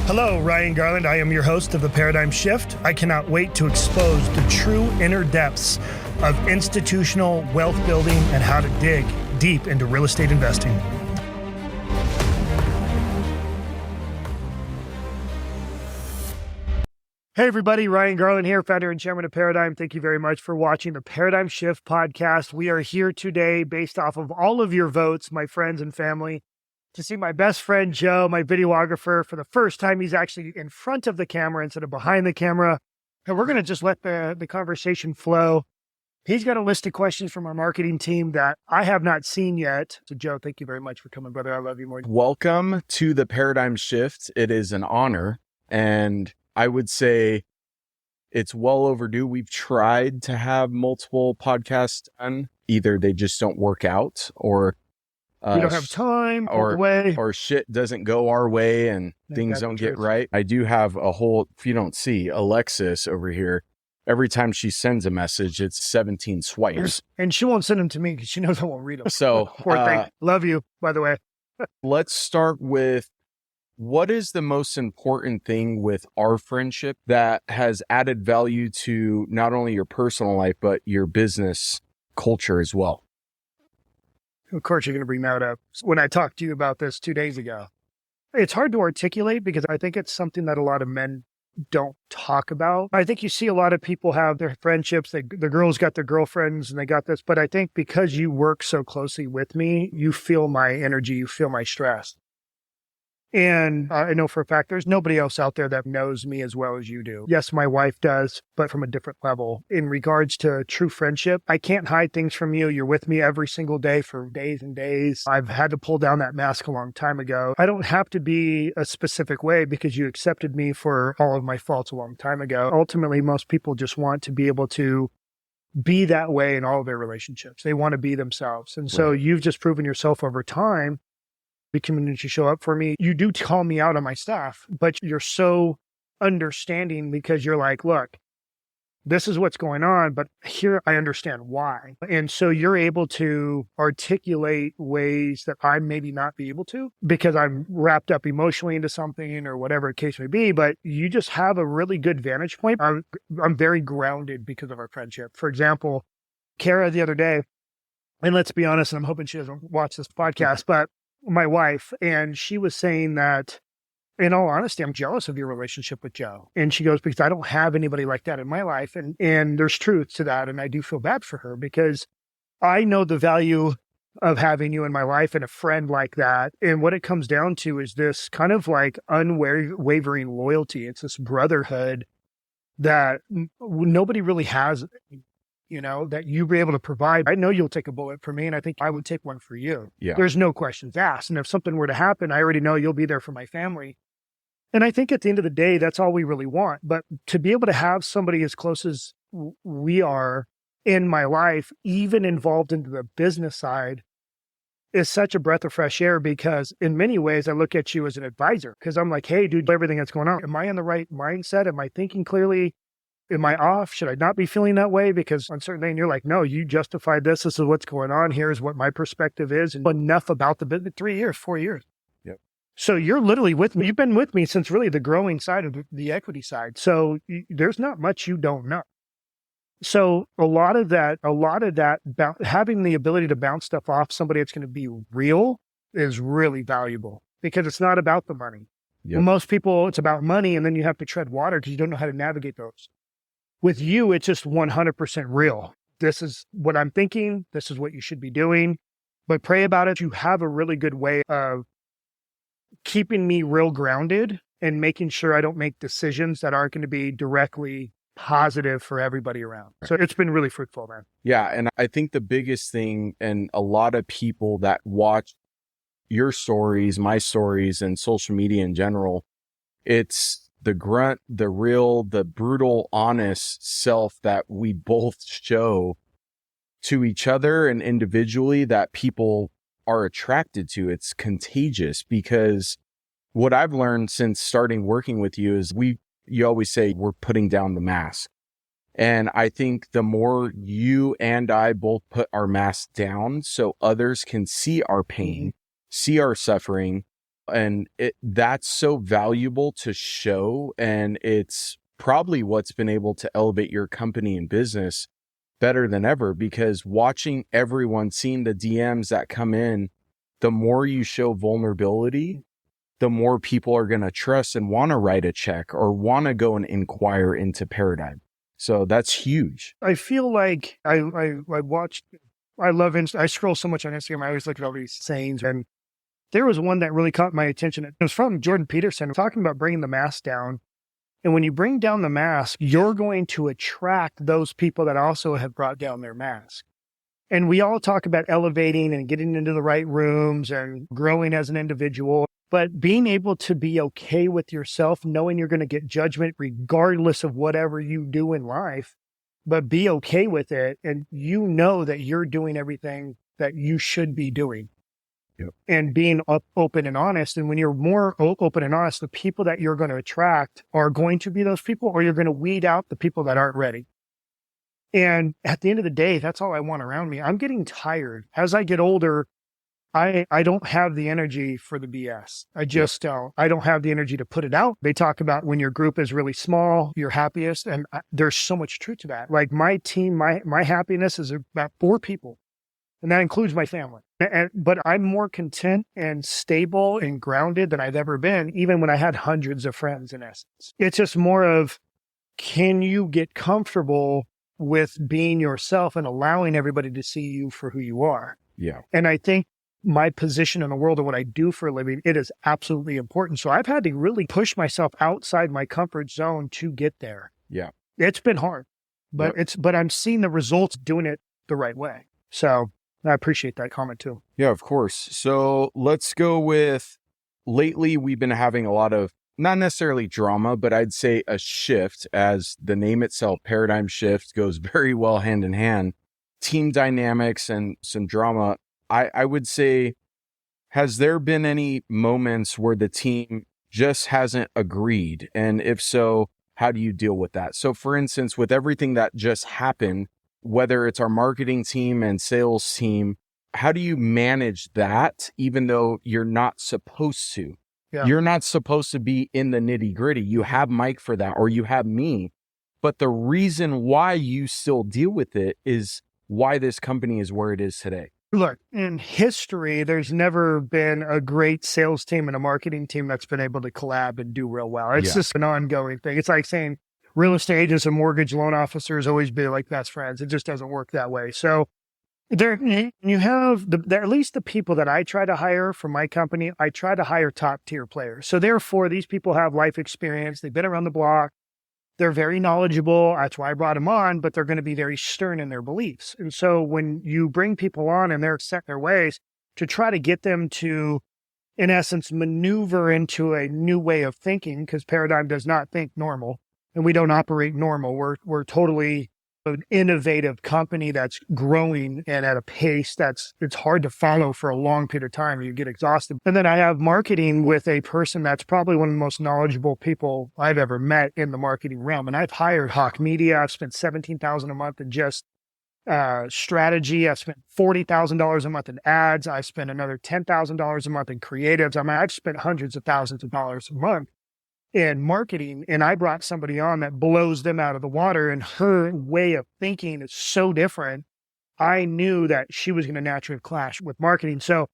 Hello, Ryan Garland. I am your host of the Paradyme Shift. I cannot wait to expose the true inner depths of institutional wealth building and how to dig deep into real estate investing. Hey everybody, Ryan Garland here, founder and chairman of Paradyme. Thank you very much for watching the Paradyme Shift podcast. We are here today based off of all of your votes, my friends and family, to see my best friend, Joe, my videographer. For the first time, he's actually in front of the camera instead of behind the camera. And we're going to just let the conversation flow. He's got a list of questions from our marketing team that I have not seen yet. So Joe, thank you very much for coming, brother. I love you more. Welcome to the Paradyme Shift. It is an honor. And I would say it's well overdue. We've tried to have multiple podcasts done. Either they just don't work out, or we don't have time, or shit doesn't go our way and things don't get right. I do have a whole, if you don't see, Alexis over here, every time she sends a message, it's 17 swipes. And she won't send them to me because she knows I won't read them. So, love you, by the way. Let's start with, what is the most important thing with our friendship that has added value to not only your personal life, but your business culture as well? Of course, you're going to bring that up. When I talked to you about this 2 days ago, it's hard to articulate because I think it's something that a lot of men don't talk about. I think you see a lot of people have their friendships. The girls got their girlfriends and they got this. But I think because you work so closely with me, you feel my energy, you feel my stress. And I know for a fact, there's nobody else out there that knows me as well as you do. Yes, my wife does, but from a different level. In regards to true friendship, I can't hide things from you. You're with me every single day for days and days. I've had to pull down that mask a long time ago. I don't have to be a specific way because you accepted me for all of my faults a long time ago. Ultimately, most people just want to be able to be that way in all of their relationships. They want to be themselves. And so you've just proven yourself over time. The community show up for me. You do call me out on my stuff, but you're so understanding because you're like, look, this is what's going on, but here I understand why. And so you're able to articulate ways that I maybe not be able to because I'm wrapped up emotionally into something or whatever the case may be, but you just have a really good vantage point. I'm very grounded because of our friendship. For example, Kara the other day, and let's be honest, and I'm hoping she doesn't watch this podcast, but my wife, and she was saying that, in all honesty, I'm jealous of your relationship with Joe. And she goes, because I don't have anybody like that in my life. And there's truth to that. And I do feel bad for her because I know the value of having you in my life and a friend like that. And what it comes down to is this kind of like unwavering loyalty. It's this brotherhood that nobody really has, that you be able to provide. I know you'll take a bullet for me, and I think I would take one for you. Yeah. There's no questions asked. And if something were to happen, I already know you'll be there for my family. And I think at the end of the day, that's all we really want. But to be able to have somebody as close as we are in my life, even involved into the business side, is such a breath of fresh air because in many ways, I look at you as an advisor because I'm like, hey, dude, everything that's going on, am I in the right mindset? Am I thinking clearly? Am I off? Should I not be feeling that way? Because on certain day, and you're like, no, you justified this. This is what's going on. Here's what my perspective is. And enough about the business. 3 years, 4 years. Yep. So you're literally with me. You've been with me since really the growing side of the equity side. So there's not much you don't know. So a lot of that, having the ability to bounce stuff off somebody that's going to be real is really valuable because it's not about the money. Yep. Most people, it's about money, and then you have to tread water because you don't know how to navigate those. With you, it's just 100% real. This is what I'm thinking. This is what you should be doing. But pray about it. You have a really good way of keeping me real grounded and making sure I don't make decisions that aren't going to be directly positive for everybody around. So it's been really fruitful, man. Yeah. And I think the biggest thing, and a lot of people that watch your stories, my stories, and social media in general, it's the grunt, the real, the brutal, honest self that we both show to each other and individually that people are attracted to. It's contagious because what I've learned since starting working with you is you always say we're putting down the mask. And I think the more you and I both put our masks down so others can see our pain, see our suffering, And that's so valuable to show. And it's probably what's been able to elevate your company and business better than ever, because watching everyone, seeing the DMs that come in, the more you show vulnerability, the more people are going to trust and want to write a check or want to go and inquire into Paradyme. So that's huge. I feel like I watched, I love, I scroll so much on Instagram. I always look at all these sayings, and there was one that really caught my attention. It was from Jordan Peterson talking about bringing the mask down. And when you bring down the mask, you're going to attract those people that also have brought down their mask. And we all talk about elevating and getting into the right rooms and growing as an individual, but being able to be okay with yourself, knowing you're going to get judgment regardless of whatever you do in life, but be okay with it. And you know that you're doing everything that you should be doing. Yep. And being open and honest. And when you're more open and honest, the people that you're going to attract are going to be those people, or you're going to weed out the people that aren't ready. And at the end of the day, that's all I want around me. I'm getting tired. As I get older, I don't have the energy for the BS. I just don't. I don't have the energy to put it out. They talk about when your group is really small, you're happiest. And there's so much truth to that. Like my team, my happiness is about 4 people. And that includes my family. But I'm more content and stable and grounded than I've ever been, even when I had hundreds of friends, in essence. It's just more of, can you get comfortable with being yourself and allowing everybody to see you for who you are? Yeah. And I think my position in the world and what I do for a living, it is absolutely important. So I've had to really push myself outside my comfort zone to get there. Yeah. It's been hard, but but I'm seeing the results doing it the right way. So I appreciate that comment too. Yeah, of course. So let's go with, lately we've been having a lot of, not necessarily drama, but I'd say a shift, as the name itself, Paradigm Shift, goes very well hand in hand. Team dynamics and some drama. I would say, has there been any moments where the team just hasn't agreed? And if so, how do you deal with that? So for instance, with everything that just happened, whether it's our marketing team and sales team, how do you manage that, even though you're not supposed to? Yeah. You're not supposed to be in the nitty gritty. You have Mike for that, or you have me. But the reason why you still deal with it is why this company is where it is today. Look, in history, there's never been a great sales team and a marketing team that's been able to collab and do real well. It's just an ongoing thing. It's like saying real estate agents and mortgage loan officers always be like best friends. It just doesn't work that way. So there, you have at least the people that I try to hire for my company, I try to hire top tier players. So therefore, these people have life experience. They've been around the block. They're very knowledgeable. That's why I brought them on, but they're going to be very stern in their beliefs. And so when you bring people on and they're set in their ways, to try to get them to, in essence, maneuver into a new way of thinking, because Paradyme does not think normal and we don't operate normal. We're totally an innovative company that's growing and at a pace it's hard to follow for a long period of time. You get exhausted. And then I have marketing with a person that's probably one of the most knowledgeable people I've ever met in the marketing realm. And I've hired Hawk Media. I've spent $17,000 a month in just strategy. I've spent $40,000 a month in ads. I've spent another $10,000 a month in creatives. I mean, I've spent hundreds of thousands of dollars a month in marketing, and I brought somebody on that blows them out of the water, and her way of thinking is so different. I knew that she was going to naturally clash with marketing. So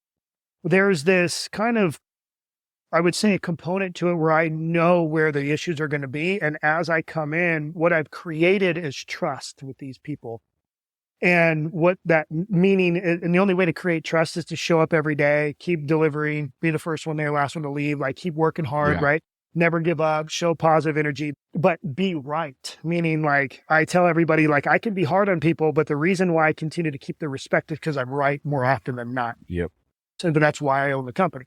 there's this kind of, I would say, a component to it where I know where the issues are going to be. And as I come in, what I've created is trust with these people. And what that meaning, and the only way to create trust is to show up every day, keep delivering, be the first one there, last one to leave, like keep working hard, right? Never give up, show positive energy, but be right. Meaning, like, I tell everybody, like, I can be hard on people, but the reason why I continue to keep the respect is because I'm right more often than not. Yep. So that's why I own the company.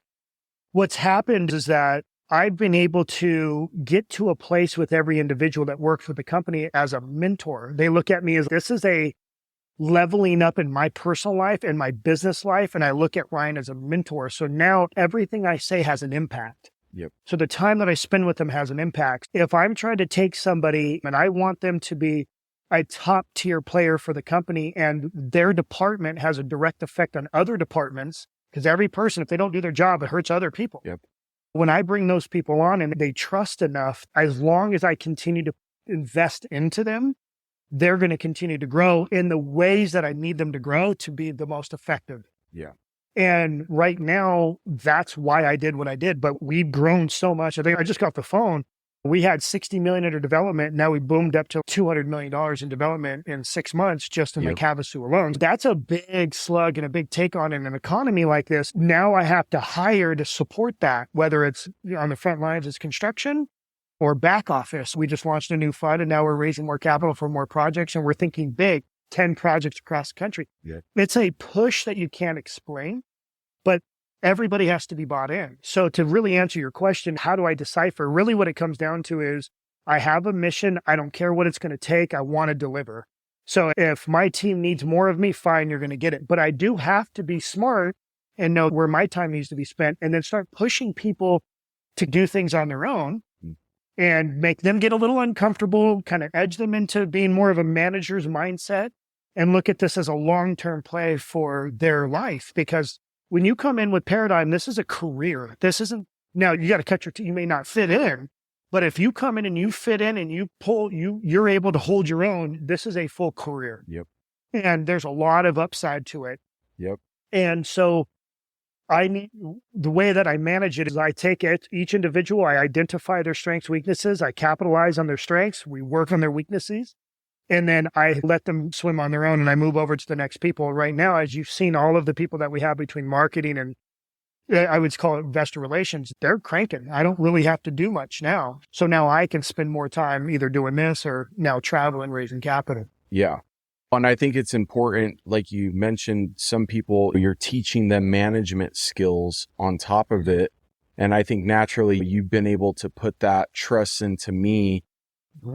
What's happened is that I've been able to get to a place with every individual that works with the company as a mentor. They look at me as, this is a leveling up in my personal life and my business life. And I look at Ryan as a mentor. So now everything I say has an impact. Yep. So the time that I spend with them has an impact. If I'm trying to take somebody and I want them to be a top tier player for the company, and their department has a direct effect on other departments, because every person, if they don't do their job, it hurts other people. Yep. When I bring those people on and they trust enough, as long as I continue to invest into them, they're going to continue to grow in the ways that I need them to grow to be the most effective. Yeah. And right now, that's why I did what I did. But we've grown so much. I think I just got the phone. We had 60 million under development. Now we boomed up to $200 million in development in 6 months just in like Havasu alone. That's a big slug and a big take on in an economy like this. Now I have to hire to support that, whether it's on the front lines, it's construction or back office. We just launched a new fund and now we're raising more capital for more projects and we're thinking big, 10 projects across the country. Yeah. It's a push that you can't explain, but everybody has to be bought in. So to really answer your question, how do I decipher? Really what it comes down to is I have a mission. I don't care what it's going to take. I want to deliver. So if my team needs more of me, fine, you're going to get it. But I do have to be smart and know where my time needs to be spent and then start pushing people to do things on their own and make them get a little uncomfortable, kind of edge them into being more of a manager's mindset and look at this as a long-term play for their life. Because when you come in with Paradyme, this is a career. This isn't, now you got to cut your teeth. You may not fit in, but if you come in and you fit in and you pull, you're able to hold your own, this is a full career. Yep. And there's a lot of upside to it. Yep. And so the way that I manage it is I take each individual, I identify their strengths, weaknesses, I capitalize on their strengths, we work on their weaknesses, and then I let them swim on their own and I move over to the next people. Right now, as you've seen, all of the people that we have between marketing and I would call it investor relations, they're cranking. I don't really have to do much now. So now I can spend more time either doing this or now traveling, raising capital. Yeah. And I think it's important, like you mentioned, some people, you're teaching them management skills on top of it. And I think naturally you've been able to put that trust into me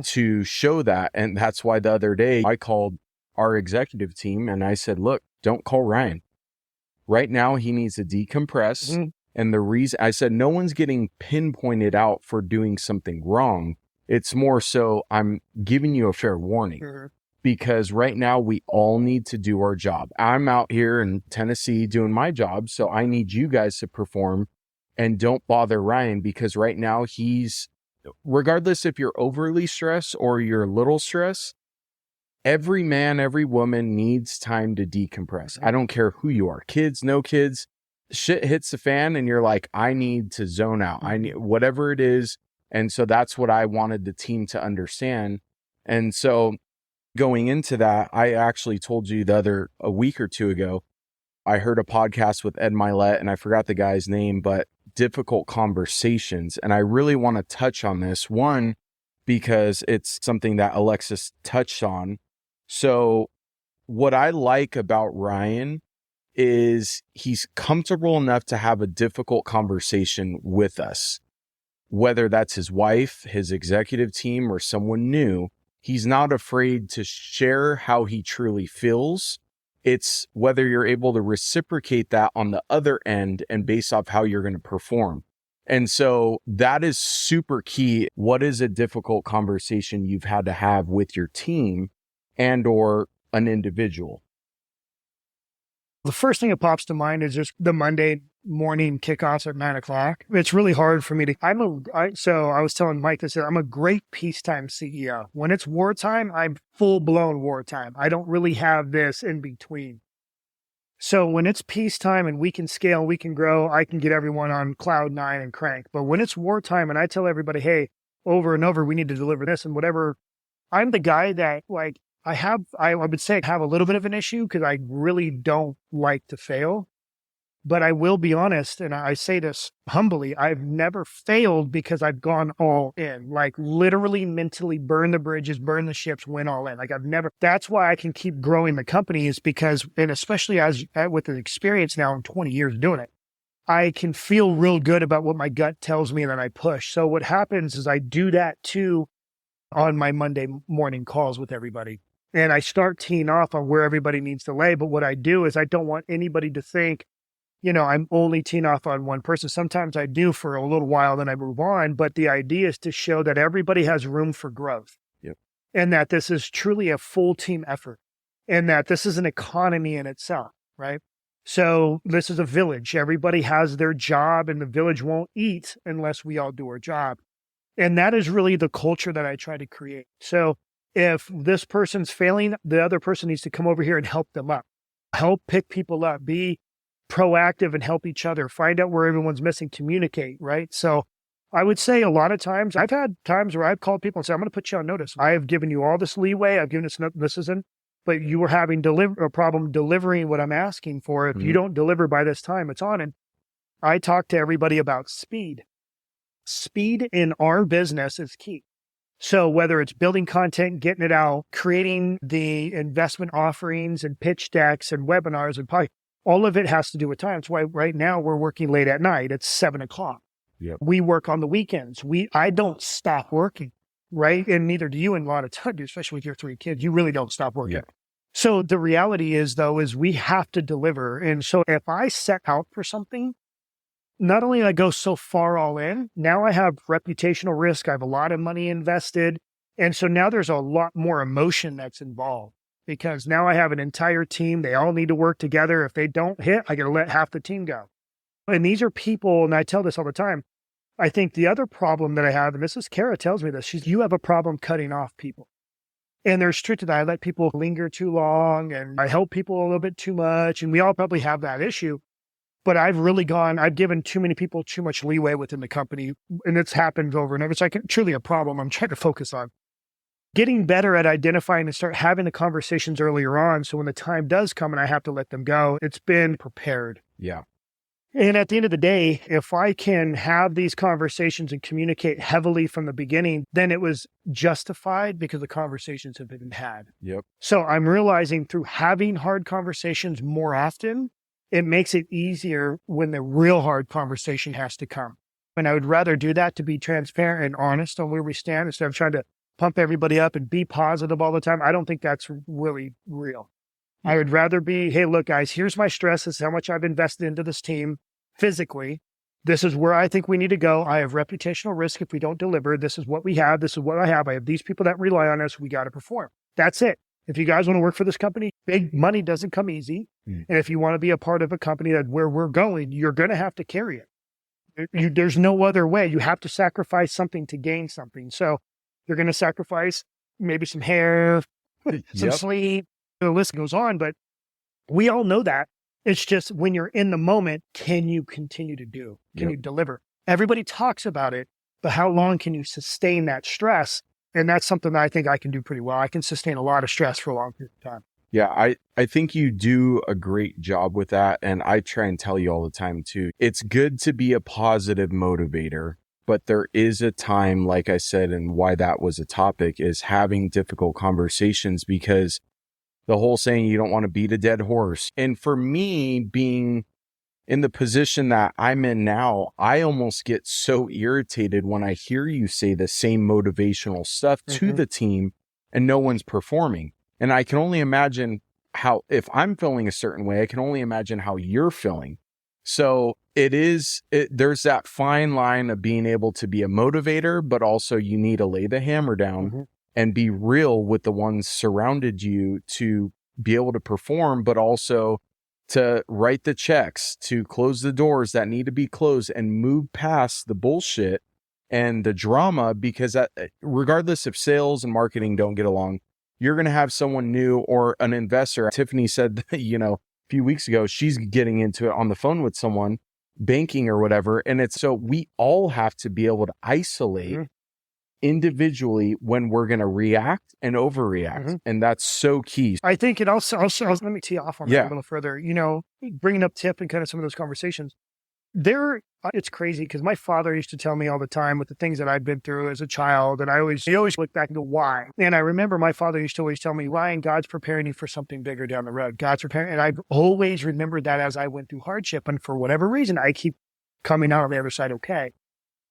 to show that. And that's why the other day I called our executive team and I said, look, don't call Ryan. Right now he needs to decompress. Mm-hmm. And the reason I said, no one's getting pinpointed out for doing something wrong. It's more so I'm giving you a fair warning. Mm-hmm. Because right now we all need to do our job. I'm out here in Tennessee doing my job. So I need you guys to perform and don't bother Ryan because right now he's, regardless if you're overly stressed or you're a little stressed, every man, every woman needs time to decompress. I don't care who you are, kids, no kids, shit hits the fan and you're like, I need to zone out. I need whatever it is. And so that's what I wanted the team to understand. And so going into that, I actually told you a week or two ago, I heard a podcast with Ed Milet and I forgot the guy's name, but difficult conversations. And I really want to touch on this one, because it's something that Alexis touched on. So what I like about Ryan is he's comfortable enough to have a difficult conversation with us, whether that's his wife, his executive team, or someone new. He's not afraid to share how he truly feels. It's whether you're able to reciprocate that on the other end and based off how you're going to perform. And so that is super key. What is a difficult conversation you've had to have with your team and or an individual? The first thing that pops to mind is just the Monday morning kickoffs at 9:00. It's really hard for me to, so I was telling Mike this, I'm a great peacetime CEO. When it's wartime, I'm full blown wartime. I don't really have this in between. So when it's peacetime and we can scale, we can grow, I can get everyone on cloud 9 and crank. But when it's wartime and I tell everybody, hey, over and over, we need to deliver this and whatever, I'm the guy that like, I would say I have a little bit of an issue because I really don't like to fail. But I will be honest, and I say this humbly, I've never failed because I've gone all in, like literally mentally burn the bridges, burn the ships, went all in. Like that's why I can keep growing the company is because, and especially with the experience now in 20 years doing it, I can feel real good about what my gut tells me and then I push. So what happens is I do that too on my Monday morning calls with everybody. And I start teeing off on where everybody needs to lay. But what I do is I don't want anybody to think, I'm only teeing off on one person. Sometimes I do for a little while, then I move on. But the idea is to show that everybody has room for growth. Yep. And that this is truly a full team effort and that this is an economy in itself, right? So this is a village. Everybody has their job, and the village won't eat unless we all do our job. And that is really the culture that I try to create. So if this person's failing, the other person needs to come over here and help them up, help pick people up, be proactive and help each other, find out where everyone's missing, communicate, right? So I would say a lot of times, I've had times where I've called people and said, I'm going to put you on notice. I have given you all this leeway. I've given this isn't, but you were having a problem delivering what I'm asking for. If you don't deliver by this time, it's on. And I talk to everybody about speed. Speed in our business is key. So whether it's building content, getting it out, creating the investment offerings and pitch decks and webinars and all of it has to do with time. That's why right now we're working late at night. It's 7:00. Yep. We work on the weekends. I don't stop working, right? And neither do you in a lot of times, especially with your 3 kids. You really don't stop working. Yeah. So the reality is we have to deliver. And so if I set out for something, not only do I go so far all in, now I have reputational risk. I have a lot of money invested. And so now there's a lot more emotion that's involved because now I have an entire team. They all need to work together. If they don't hit, I got to let half the team go. And these are people, and I tell this all the time. I think the other problem that I have, and this is Kara tells me this, you have a problem cutting off people. And there's truth to that. I let people linger too long and I help people a little bit too much. And we all probably have that issue. But I've given too many people too much leeway within the company. And it's happened over and over. It's like truly a problem I'm trying to focus on. Getting better at identifying and start having the conversations earlier on. So when the time does come and I have to let them go, it's been prepared. Yeah. And at the end of the day, if I can have these conversations and communicate heavily from the beginning, then it was justified because the conversations have been had. Yep. So I'm realizing through having hard conversations more often, it makes it easier when the real hard conversation has to come. And I would rather do that to be transparent and honest on where we stand instead of trying to pump everybody up and be positive all the time. I don't think that's really real. I would rather be, hey, look, guys, here's my stress. This is how much I've invested into this team physically. This is where I think we need to go. I have reputational risk if we don't deliver. This is what we have. This is what I have. I have these people that rely on us. We got to perform. That's it. If you guys want to work for this company, big money doesn't come easy. And if you want to be a part of a company that where we're going, you're going to have to carry it. There's no other way. You have to sacrifice something to gain something. So you're going to sacrifice maybe some hair, some sleep. The list goes on, but we all know that. It's just when you're in the moment, can you continue to do? Can you deliver? Everybody talks about it, but how long can you sustain that stress? And that's something that I think I can do pretty well. I can sustain a lot of stress for a long period of time. Yeah, I think you do a great job with that. And I try and tell you all the time too. It's good to be a positive motivator, but there is a time, like I said, and why that was a topic is having difficult conversations because the whole saying, you don't want to beat a dead horse. And for me, being in the position that I'm in now, I almost get so irritated when I hear you say the same motivational stuff to the team and no one's performing. And I can only imagine how, if I'm feeling a certain way, I can only imagine how you're feeling. So there's that fine line of being able to be a motivator, but also you need to lay the hammer down and be real with the ones surrounded you to be able to perform, but also to write the checks, to close the doors that need to be closed and move past the bullshit and the drama, because regardless if sales and marketing don't get along, you're going to have someone new or an investor. Tiffany said, a few weeks ago, she's getting into it on the phone with someone, banking or whatever. And so we all have to be able to isolate individually when we're going to react and overreact. And that's so key. I think it also let me tee off on that a little further. Bringing up Tiff and kind of some of those conversations, it's crazy because my father used to tell me all the time with the things that I'd been through as a child. And he always looked back and go, why? And I remember my father used to always tell me, Ryan, God's preparing you for something bigger down the road. God's preparing. And I've always remembered that as I went through hardship. And for whatever reason, I keep coming out on the other side okay.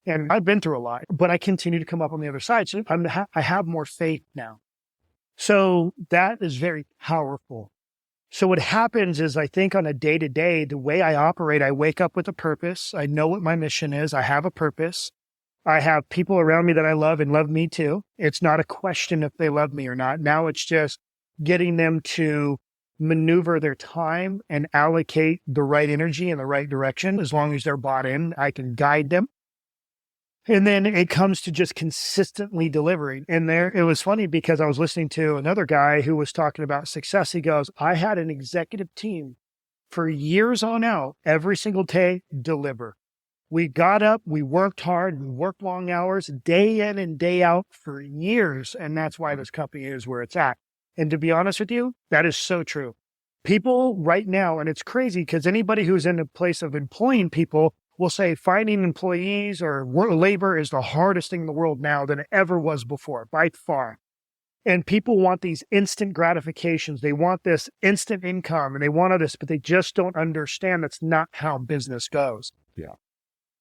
And I've been through a lot, but I continue to come up on the other side. So I have more faith now. So that is very powerful. So what happens is I think on a day-to-day, the way I operate, I wake up with a purpose. I know what my mission is. I have a purpose. I have people around me that I love and love me too. It's not a question if they love me or not. Now it's just getting them to maneuver their time and allocate the right energy in the right direction. As long as they're bought in, I can guide them. And then it comes to just consistently delivering. And there, it was funny because I was listening to another guy who was talking about success. He goes, I had an executive team for years on out, every single day, deliver. We got up, we worked hard, we worked long hours, day in and day out for years. And that's why this company is where it's at. And to be honest with you, that is so true. People right now, and it's crazy because anybody who's in a place of employing people will say finding employees or labor is the hardest thing in the world now than it ever was before, by far. And people want these instant gratifications. They want this instant income and they want this, but they just don't understand that's not how business goes. Yeah.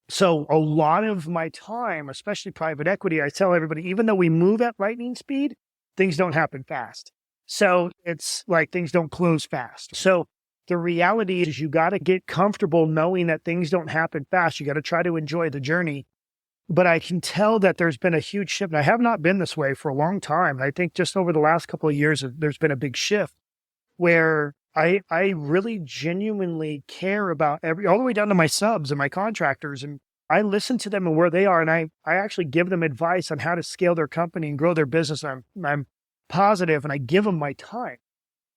So a lot of my time, especially private equity, I tell everybody, even though we move at lightning speed, things don't happen fast. So it's like things don't close fast. So the reality is you got to get comfortable knowing that things don't happen fast. You got to try to enjoy the journey. But I can tell that there's been a huge shift. And I have not been this way for a long time. I think just over the last couple of years, there's been a big shift where I really genuinely care about all the way down to my subs and my contractors. And I listen to them and where they are. And I actually give them advice on how to scale their company and grow their business. I'm positive and I give them my time.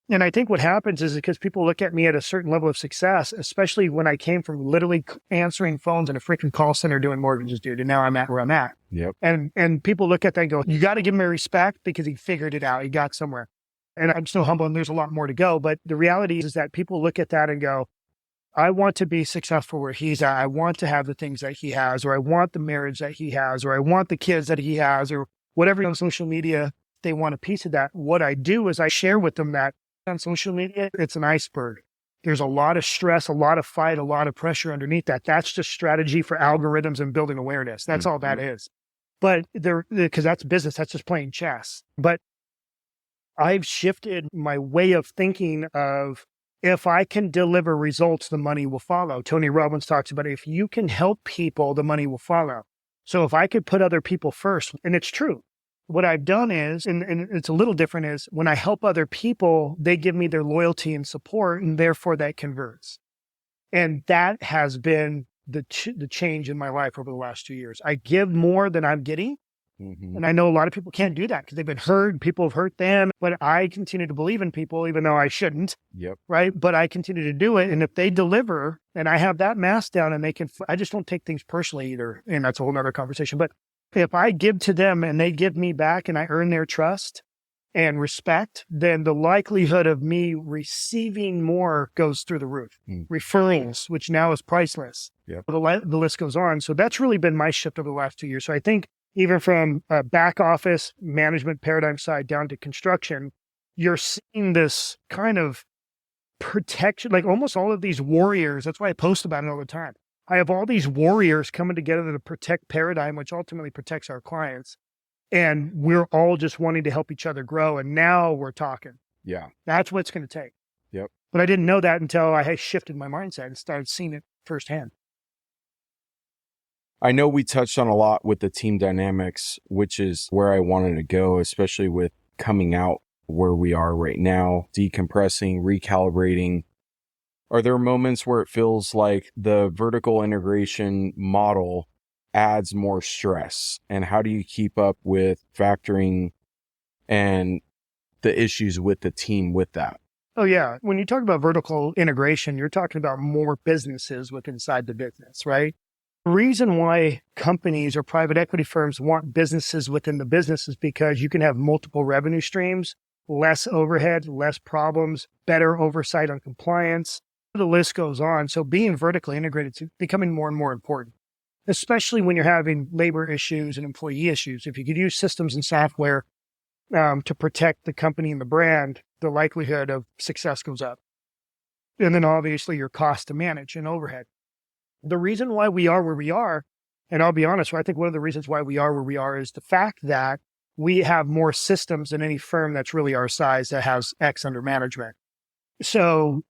And I think what happens is because people look at me at a certain level of success, especially when I came from literally answering phones in a freaking call center doing mortgages, dude. And now I'm at where I'm at. Yep. And people look at that and go, you got to give him a respect because he figured it out. He got somewhere. And I'm so humble and there's a lot more to go. But the reality is that people look at that and go, I want to be successful where he's at. I want to have the things that he has, or I want the marriage that he has, or I want the kids that he has, or whatever on social media, they want a piece of that. What I do is I share with them that on social media, it's an iceberg. There's a lot of stress, a lot of fight, a lot of pressure underneath that. That's just strategy for algorithms and building awareness. That's all that is. But because that's business, that's just playing chess. But I've shifted my way of thinking of if I can deliver results, the money will follow. Tony Robbins talks about if you can help people, the money will follow. So if I could put other people first, and it's true. What I've done is, and it's a little different, is when I help other people, they give me their loyalty and support, and therefore that converts. And that has been the change in my life over the last 2 years. I give more than I'm getting. Mm-hmm. And I know a lot of people can't do that because they've been hurt. People have hurt them. But I continue to believe in people, even though I shouldn't. Yep. Right. But I continue to do it. And if they deliver and I have that mask down and they can, I just don't take things personally either. And that's a whole nother conversation. But if I give to them and they give me back and I earn their trust and respect, then the likelihood of me receiving more goes through the roof. Referrals, which now is priceless. Yep. The list goes on. So that's really been my shift over the last 2 years. So I think even from back office management paradigm side down to construction, you're seeing this kind of protection, like almost all of these warriors. That's why I post about it all the time. I have all these warriors coming together to protect Paradyme, which ultimately protects our clients. And we're all just wanting to help each other grow. And now we're talking. Yeah. That's what it's going to take. Yep. But I didn't know that until I had shifted my mindset and started seeing it firsthand. I know we touched on a lot with the team dynamics, which is where I wanted to go, especially with coming out where we are right now, decompressing, recalibrating. Are there moments where it feels like the vertical integration model adds more stress? And how do you keep up with factoring and the issues with the team with that? Oh, yeah. When you talk about vertical integration, you're talking about more businesses within inside the business, right? The reason why companies or private equity firms want businesses within the business is because you can have multiple revenue streams, less overhead, less problems, better oversight on compliance. The list goes on. So being vertically integrated is becoming more and more important, especially when you're having labor issues and employee issues. If you could use systems and software to protect the company and the brand, the likelihood of success goes up. And then obviously your cost to manage and overhead. The reason why we are where we are, and I'll be honest, I think one of the reasons why we are where we are is the fact that we have more systems than any firm that's really our size that has X under management. So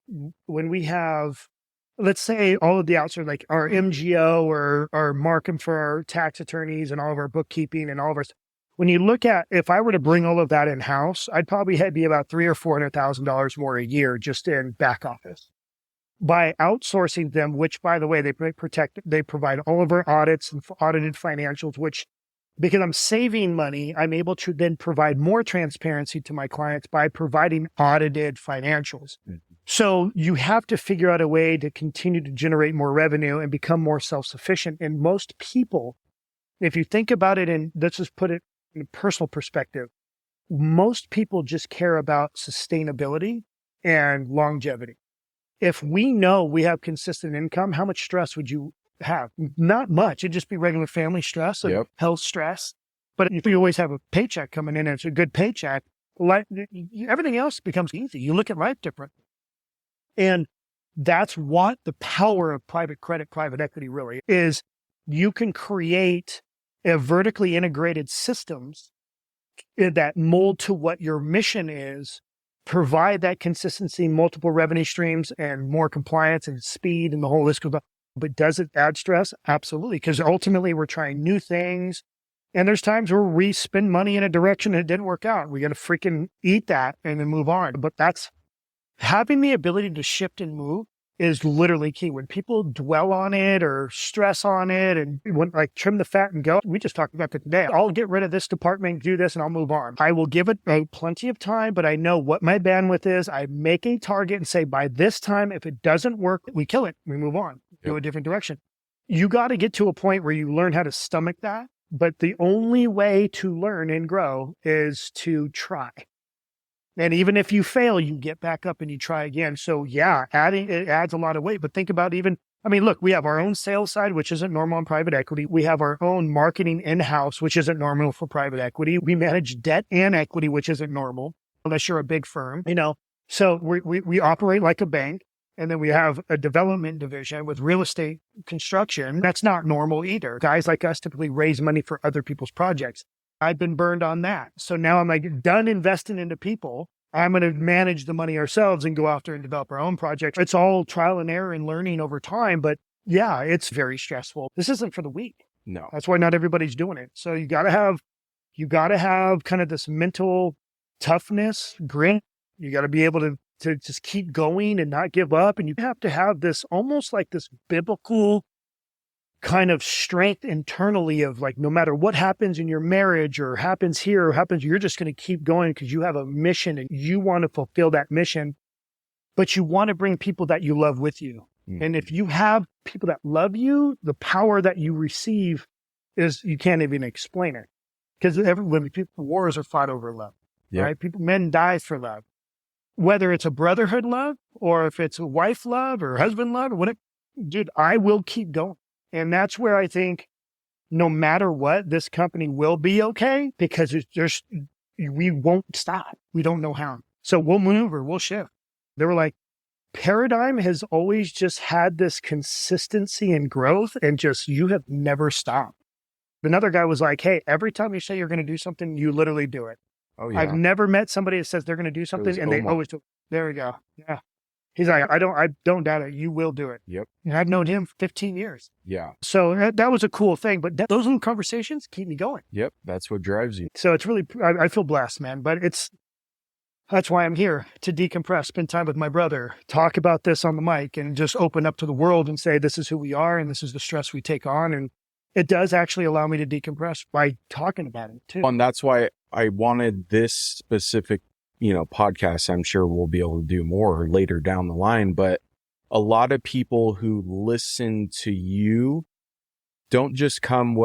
when we have, let's say all of the outsourced, like our MGO or our market for our tax attorneys and all of our bookkeeping and all of our, when you look at, if I were to bring all of that in house, I'd probably be about $300,000 or $400,000 more a year just in back office. By outsourcing them, which by the way, they provide all of our audits and audited financials, which because I'm saving money, I'm able to then provide more transparency to my clients by providing audited financials. Mm-hmm. So you have to figure out a way to continue to generate more revenue and become more self-sufficient. And most people, if you think about it, and let's just put it in a personal perspective, most people just care about sustainability and longevity. If we know we have consistent income, how much stress would you have? Not much. It'd just be regular family stress and health stress. But if you always have a paycheck coming in and it's a good paycheck, everything else becomes easy. You look at life differently. And that's what the power of private credit, private equity really is. You can create a vertically integrated systems that mold to what your mission is, provide that consistency, multiple revenue streams, and more compliance and speed and the whole list goes up. But does it add stress? Absolutely. Because ultimately we're trying new things. And there's times where we spend money in a direction and it didn't work out. We got to freaking eat that and then move on. But that's having the ability to shift and move is literally key. When people dwell on it or stress on it and want like trim the fat and go, we just talked about that today. I'll get rid of this department, do this, and I'll move on. I will give it plenty of time, but I know what my bandwidth is. I make a target and say, by this time, if it doesn't work, we kill it. We move on, go a different direction. You got to get to a point where you learn how to stomach that. But the only way to learn and grow is to try. And even if you fail, you get back up and you try again. So yeah, it adds a lot of weight. But think about look, we have our own sales side, which isn't normal in private equity. We have our own marketing in-house, which isn't normal for private equity. We manage debt and equity, which isn't normal unless you're a big firm, So we operate like a bank. And then we have a development division with real estate construction. That's not normal either. Guys like us typically raise money for other people's projects. I've been burned on that. So now I'm done investing into people. I'm going to manage the money ourselves and go after and develop our own projects. It's all trial and error and learning over time. But yeah, it's very stressful. This isn't for the weak. No. That's why not everybody's doing it. So you got to have kind of this mental toughness, grit. You got to be able to just keep going and not give up. And you have to have this almost like this biblical kind of strength internally of like, no matter what happens in your marriage or happens here or happens, you're just going to keep going because you have a mission and you want to fulfill that mission, but you want to bring people that you love with you. Mm-hmm. And if you have people that love you, the power that you receive is, you can't even explain it. Because wars are fought over love, right? Men die for love. Whether it's a brotherhood love or if it's a wife love or husband love or whatever, dude, I will keep going. And that's where I think no matter what, this company will be okay because we won't stop. We don't know how. So we'll maneuver, we'll shift. They were like, Paradyme has always just had this consistency and growth and just, you have never stopped. Another guy was like, hey, every time you say you're going to do something, you literally do it. Oh, yeah. I've never met somebody that says they're going to do something and they always do. There we go. Yeah. He's like, I don't doubt it. You will do it. Yep. And I've known him for 15 years. Yeah. So that was a cool thing. But those little conversations keep me going. Yep. That's what drives you. So it's really, I feel blessed, man. But that's why I'm here, to decompress, spend time with my brother, talk about this on the mic and just open up to the world and say, this is who we are and this is the stress we take on. And it does actually allow me to decompress by talking about it too. And that's why I wanted this specific podcast. I'm sure we'll be able to do more later down the line, but a lot of people who listen to you don't just come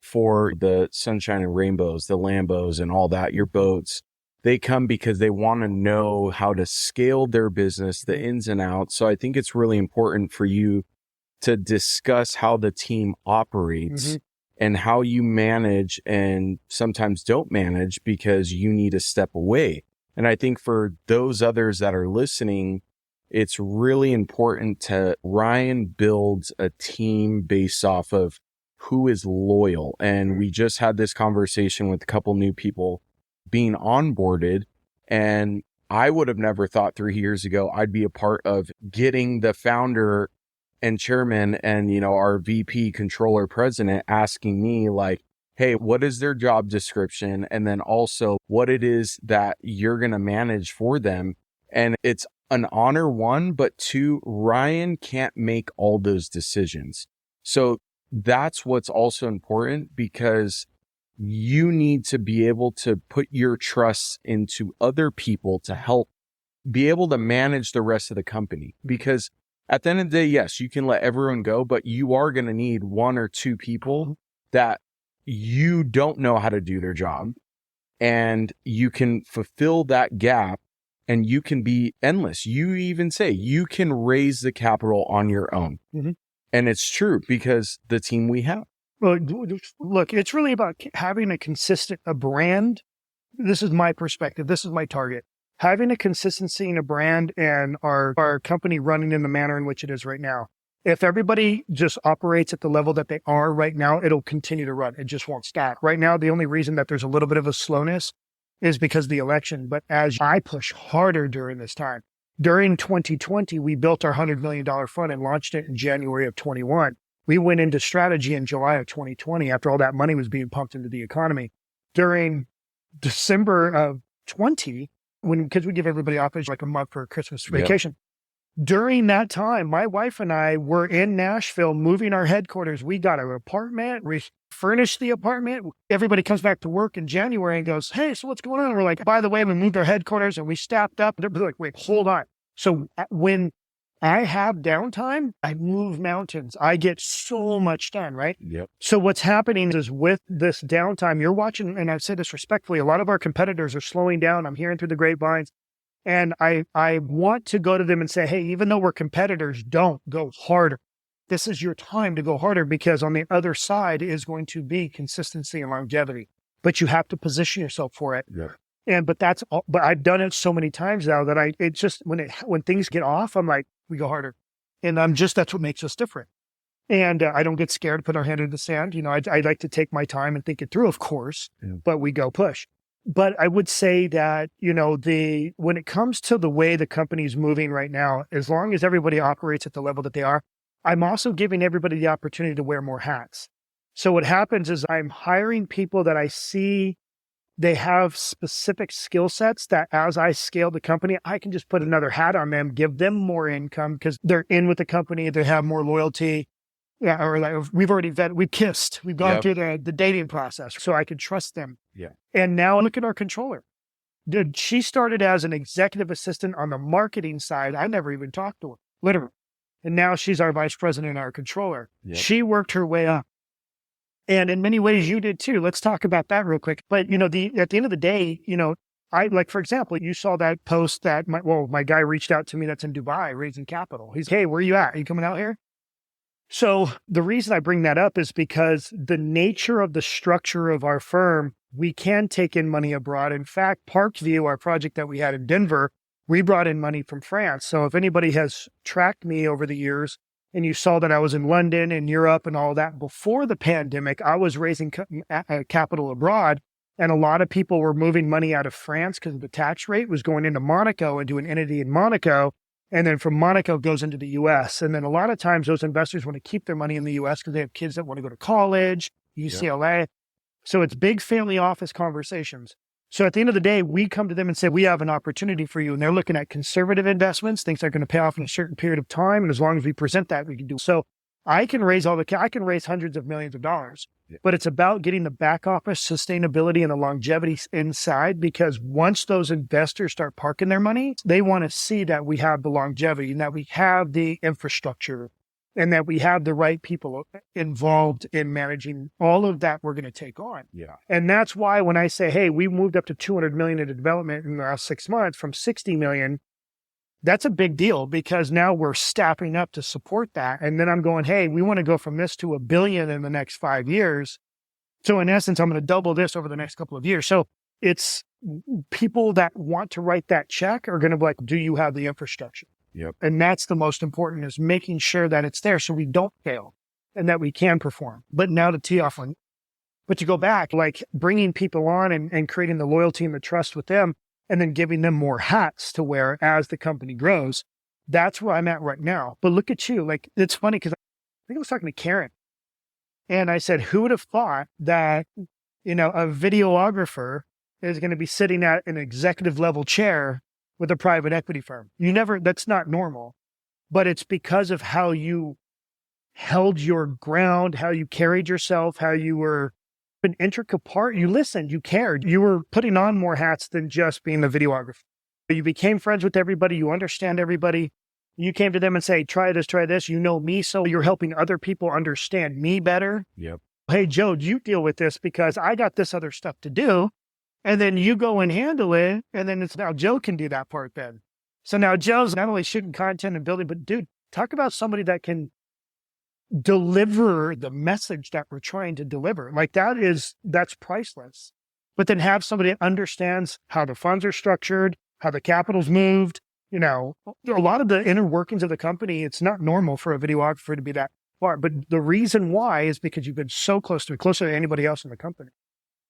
for the sunshine and rainbows, the Lambos and all that, your boats. They come because they want to know how to scale their business, the ins and outs. So I think it's really important for you to discuss how the team operates and how you manage and sometimes don't manage because you need to step away. And I think for those others that are listening, it's really important to Ryan builds a team based off of who is loyal. And we just had this conversation with a couple new people being onboarded. And I would have never thought 3 years ago I'd be a part of getting the founder and chairman and, our VP, controller, president asking me like, hey, what is their job description? And then also what it is that you're going to manage for them. And it's an honor, one, but two, Ryan can't make all those decisions. So that's what's also important, because you need to be able to put your trust into other people to help be able to manage the rest of the company. Because at the end of the day, yes, you can let everyone go, but you are going to need one or two people that you don't know how to do their job, and you can fulfill that gap, and you can be endless. You even say you can raise the capital on your own. Mm-hmm. And it's true, because the team we have. Well, look, it's really about having a brand. This is my perspective. This is my target. Having a consistency in a brand and our company running in the manner in which it is right now. If everybody just operates at the level that they are right now, it'll continue to run. It just won't stop. Right now, the only reason that there's a little bit of a slowness is because of the election. But as I push harder during this time, during 2020, we built our $100 million fund and launched it in January of 21. We went into strategy in July of 2020 after all that money was being pumped into the economy. During December of 20, because we give everybody off like a month for Christmas vacation. Yep. During that time, my wife and I were in Nashville moving our headquarters. We got an apartment, we furnished the apartment. Everybody comes back to work in January and goes, hey, so what's going on? We're like, by the way, we moved our headquarters and we staffed up. They're like, wait, hold on. So when I have downtime, I move mountains. I get so much done, right? Yep. So what's happening is with this downtime, you're watching, and I've said this respectfully, a lot of our competitors are slowing down. I'm hearing through the grapevines. And I want to go to them and say, hey, even though we're competitors, don't go harder. This is your time to go harder, because on the other side is going to be consistency and longevity. But you have to position yourself for it. Yeah. But I've done it so many times now that it's just when things get off, I'm like, we go harder. And that's what makes us different. And I don't get scared to put our hand in the sand. I like to take my time and think it through, of course, but we go push. But I would say that, when it comes to the way the company's moving right now, as long as everybody operates at the level that they are, I'm also giving everybody the opportunity to wear more hats. So what happens is I'm hiring people that I see they have specific skill sets that as I scale the company, I can just put another hat on them, give them more income because they're in with the company, they have more loyalty. Yeah, or like we've already vetted, we've kissed, we've gone through the dating process, so I could trust them. Yeah. And now look at our controller. Dude, she started as an executive assistant on the marketing side. I never even talked to her, literally. And now she's our vice president and our controller. Yep. She worked her way up. And in many ways you did too. Let's talk about that real quick. But, at the end of the day, I like, for example, you saw that post that my guy reached out to me that's in Dubai raising capital. He's, hey, where are you at? Are you coming out here? So the reason I bring that up is because the nature of the structure of our firm, we can take in money abroad. In fact, Parkview, our project that we had in Denver, we brought in money from France. So if anybody has tracked me over the years and you saw that I was in London and Europe and all that before the pandemic, I was raising capital abroad. And a lot of people were moving money out of France because the tax rate was going into Monaco, into an entity in Monaco. And then from Monaco goes into the U.S. And then a lot of times those investors want to keep their money in the U.S. because they have kids that want to go to college, UCLA. Yeah. So it's big family office conversations. So at the end of the day, we come to them and say, we have an opportunity for you. And they're looking at conservative investments, things that are going to pay off in a certain period of time. And as long as we present that, we can do. So I can raise hundreds of millions of dollars, but it's about getting the back office sustainability and the longevity inside, because once those investors start parking their money, they want to see that we have the longevity and that we have the infrastructure and that we have the right people involved in managing all of that we're going to take on. Yeah. And that's why when I say, hey, we moved up to 200 million into development in the last 6 months from 60 million, that's a big deal because now we're staffing up to support that. And then I'm going, hey, we want to go from this to $1 billion in the next 5 years. So in essence, I'm going to double this over the next couple of years. So it's people that want to write that check are going to be like, do you have the infrastructure? Yep. And that's the most important, is making sure that it's there so we don't fail and that we can perform. But now to tee off on, but to go back, like bringing people on and creating the loyalty and the trust with them, and then giving them more hats to wear as the company grows. That's where I'm at right now. But look at you. Like, it's funny because I think I was talking to Karen. And I said, who would have thought that, a videographer is going to be sitting at an executive level chair with a private equity firm? That's not normal, but it's because of how you held your ground, how you carried yourself, how you were an intricate part. You listened, you cared, you were putting on more hats than just being the videographer. You became friends with everybody. You understand everybody. You came to them and say, try this. You know me. So you're helping other people understand me better. Yep. Hey, Joe, you deal with this because I got this other stuff to do. And then you go and handle it. And then it's now Joe can do that part then. So now Joe's not only shooting content and building, but dude, talk about somebody that can deliver the message that we're trying to deliver. Like that's priceless. But then have somebody that understands how the funds are structured, how the capital's moved, a lot of the inner workings of the company. It's not normal for a videographer to be that far. But the reason why is because you've been so close to it, closer than anybody else in the company.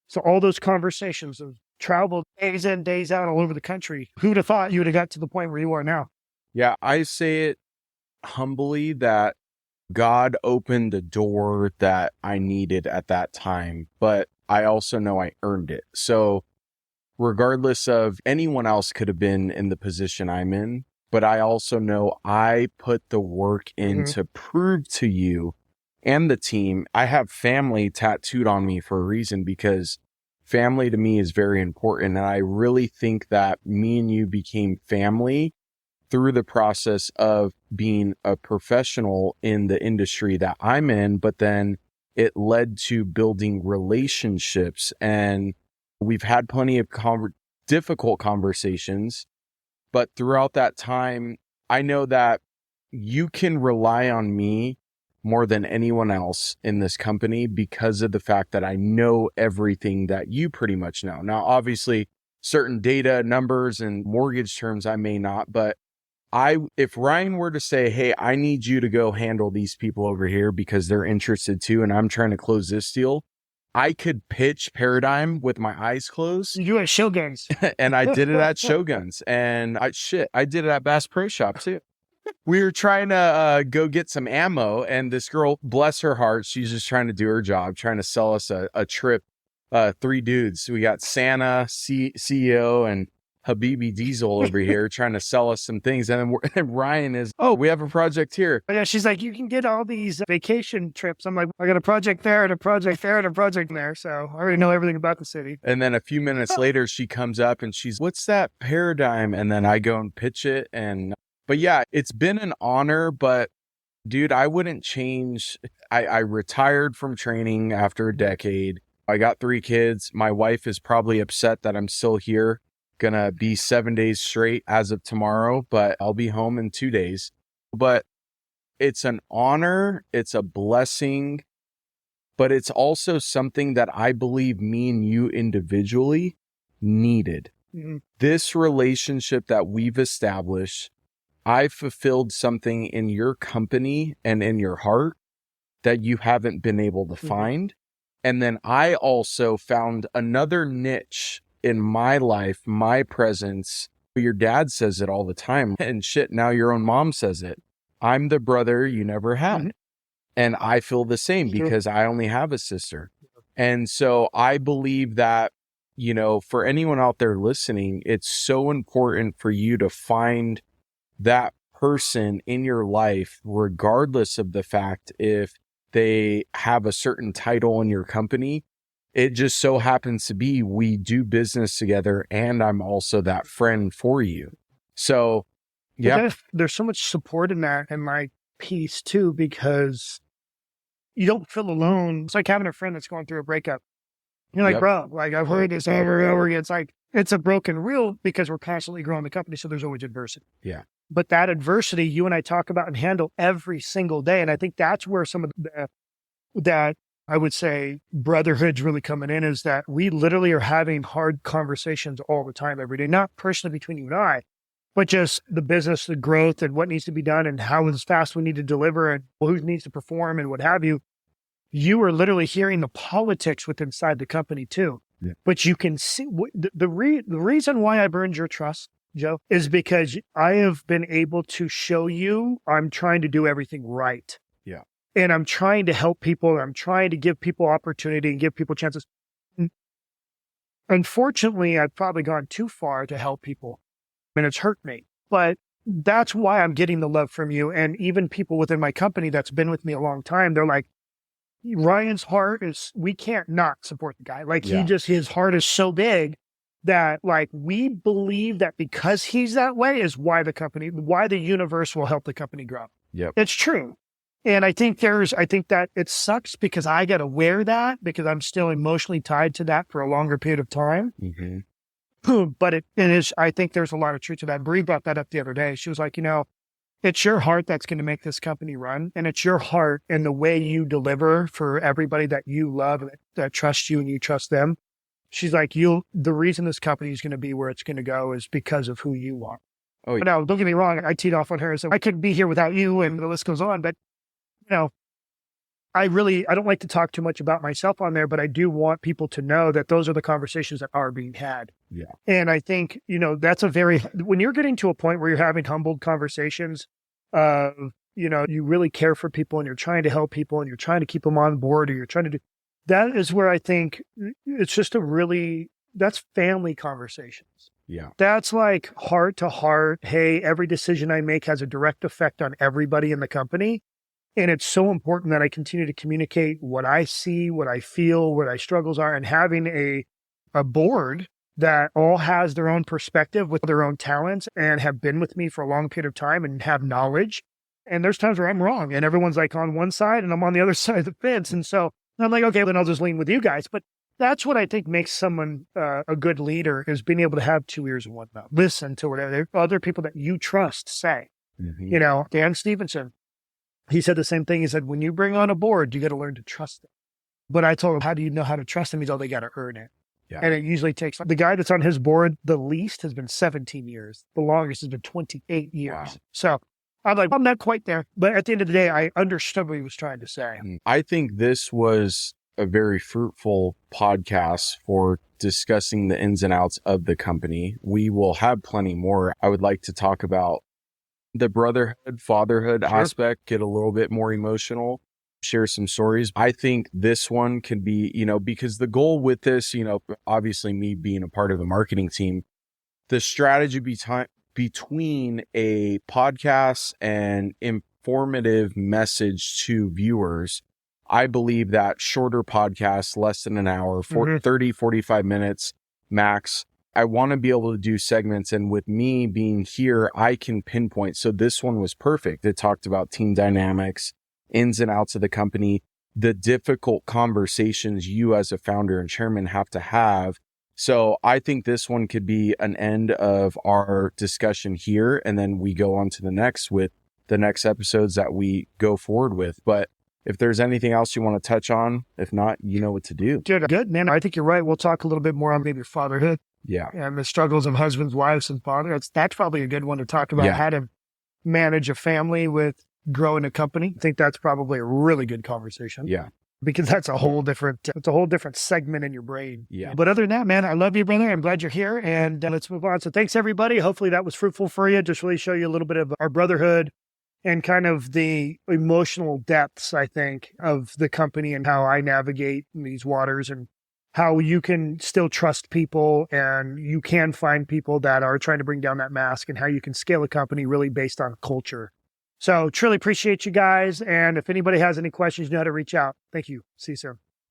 So all those conversations have traveled days in, days out all over the country. Who would have thought you would have got to the point where you are now? Yeah, I say it humbly that God opened the door that I needed at that time, but I also know I earned it. So regardless of anyone else could have been in the position I'm in, but I also know I put the work in to prove to you and the team. I have family tattooed on me for a reason, because family to me is very important. And I really think that me and you became family through the process of being a professional in the industry that I'm in, but then it led to building relationships. And we've had plenty of difficult conversations, but throughout that time, I know that you can rely on me more than anyone else in this company because of the fact that I know everything that you pretty much know. Now, obviously, certain data, numbers, and mortgage terms, I may not, but if Ryan were to say, hey, I need you to go handle these people over here because they're interested too, and I'm trying to close this deal, I could pitch Paradyme with my eyes closed. You at Shoguns. And I did it at Shoguns. And I did it at Bass Pro Shop too. We were trying to go get some ammo, and this girl, bless her heart, she's just trying to do her job, trying to sell us a trip. 3 dudes. We got Santa, CEO, and Habibi Diesel over here trying to sell us some things. And then Ryan is, we have a project here. But yeah, she's like, you can get all these vacation trips. I'm like, I got a project there and a project there and a project there. So I already know everything about the city. And then a few minutes later, she comes up and she's, what's that Paradyme? And then I go and pitch it. But yeah, it's been an honor, but dude, I wouldn't change. I retired from training after a decade. I got 3 kids. My wife is probably upset that I'm still here. Gonna be 7 days straight as of tomorrow, but I'll be home in 2 days. But it's an honor, it's a blessing, but it's also something that I believe me and you individually needed. Mm-hmm. This relationship that we've established, I fulfilled something in your company and in your heart that you haven't been able to find. And then I also found another niche in my life, my presence. Your dad says it all the time. And shit, now your own mom says it. I'm the brother you never had. Mm-hmm. And I feel the same because I only have a sister. And so I believe that, for anyone out there listening, it's so important for you to find that person in your life, regardless of the fact if they have a certain title in your company. It just so happens to be we do business together, and I'm also that friend for you. So, yeah. There's so much support in that in my piece too, because you don't feel alone. It's like having a friend that's going through a breakup. You're like, bro, like I've heard this over and over again. It's like, it's a broken reel because we're constantly growing the company. So there's always adversity. Yeah. But that adversity you and I talk about and handle every single day. And I think that's where some of that I would say brotherhood's really coming in, is that we literally are having hard conversations all the time, every day, not personally between you and I, but just the business, the growth, and what needs to be done and how fast we need to deliver and who needs to perform and what have you. You are literally hearing the politics within inside the company too. Yeah. But you can see the reason why I've earned your trust, Joe, is because I have been able to show you I'm trying to do everything right. Yeah. and I'm trying to help people. I'm trying to give people opportunity and give people chances. Unfortunately, I've probably gone too far to help people, and it's hurt me. But that's why I'm getting the love from you. And even people within my company that's been with me a long time, they're like, Ryan's heart is, we can't not support the guy. Like his heart is so big that like, we believe that because he's that way is why the universe will help the company grow. Yep. It's true. And I think that it sucks because I got to wear that because I'm still emotionally tied to that for a longer period of time. Mm-hmm. But it is, I think there's a lot of truth to that. Bree brought that up the other day. She was like, it's your heart that's going to make this company run. And it's your heart and the way you deliver for everybody that you love, that trusts you and you trust them. She's like, the reason this company is going to be where it's going to go is because of who you are. Oh, yeah. Now, don't get me wrong. I teed off on her and said, I couldn't be here without you. And the list goes on. But, I don't like to talk too much about myself on there, but I do want people to know that those are the conversations that are being had. Yeah. And I think, that's when you're getting to a point where you're having humbled conversations, you really care for people and you're trying to help people and you're trying to keep them on board, or you're trying to do, that is where I think it's just that's family conversations. Yeah. That's like heart to heart. Hey, every decision I make has a direct effect on everybody in the company. And it's so important that I continue to communicate what I see, what I feel, what my struggles are, and having a board that all has their own perspective with their own talents and have been with me for a long period of time and have knowledge. And there's times where I'm wrong and everyone's like on one side and I'm on the other side of the fence. And so I'm like, okay, then I'll just lean with you guys. But that's what I think makes someone a good leader, is being able to have two ears and one mouth. Listen to whatever other people that you trust say. Mm-hmm. Dan Stevenson, he said the same thing. He said, when you bring on a board, you got to learn to trust them. But I told him, how do you know how to trust them? He's all, they got to earn it. Yeah. And it usually takes, the guy that's on his board, the least has been 17 years. The longest has been 28 years. Wow. So I'm like, I'm not quite there. But at the end of the day, I understood what he was trying to say. I think this was a very fruitful podcast for discussing the ins and outs of the company. We will have plenty more. I would like to talk about the brotherhood, fatherhood aspect, get a little bit more emotional, share some stories. I think this one can be, because the goal with this, obviously me being a part of the marketing team, the strategy between a podcast and informative message to viewers, I believe that shorter podcasts, less than an hour, 30, 45 minutes max, I want to be able to do segments. And with me being here, I can pinpoint. So this one was perfect. It talked about team dynamics, ins and outs of the company, the difficult conversations you as a founder and chairman have to have. So I think this one could be an end of our discussion here. And then we go on to the next with the next episodes that we go forward with. But if there's anything else you want to touch on, if not, you know what to do. Good, man. I think you're right. We'll talk a little bit more on maybe fatherhood. Yeah. And the struggles of husbands, wives, and fathers. That's probably a good one to talk about, how to manage a family with growing a company. I think that's probably a really good conversation. Yeah. Because that's a whole different segment in your brain. Yeah. But other than that, man, I love you, brother. I'm glad you're here, and let's move on. So thanks, everybody. Hopefully that was fruitful for you. Just really show you a little bit of our brotherhood and kind of the emotional depths, I think, of the company and how I navigate these waters, and how you can still trust people and you can find people that are trying to bring down that mask, and how you can scale a company really based on culture. So truly appreciate you guys. And if anybody has any questions, you know how to reach out. Thank you. See you soon.